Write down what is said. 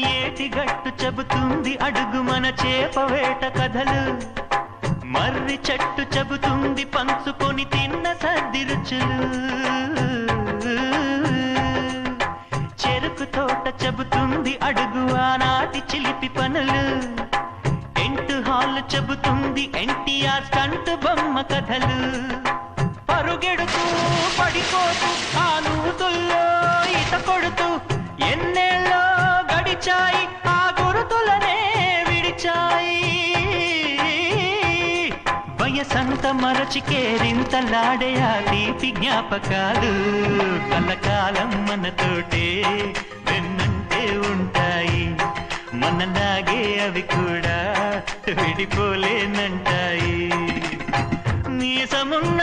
ఏటిగట్టు చెబుతుంది అడుగు మన చేపవేట కథలు, మర్రి చెట్టు చెబుతుంది పంచుకొని తిన్న సర్ది రుచులు, చెరుకు తోట చెబుతుంది అడుగు ఆనాటి చిలిపి పనులు, టెంట్ హాల్ చెబుతుంది ఎన్టీఆర్ స్టంట్ బొమ్మ కథలు, పరుగెడుతూ పడిపోతూ ఆ నూతుల్లో ఈత కొడుతూ ఎన్నేళ్ళో గడిచాయి ఆ గురుతులనే విడిచాయి. వయసంత మరచి కేరింతలాడే ఆ తీపి జ్ఞాపకాలు కలకాలం మనతోటే వెన్నంటే ఉంటాయి, మనలాగే అవి కూడా విడిపోలేనంటాయి. మీసమున్న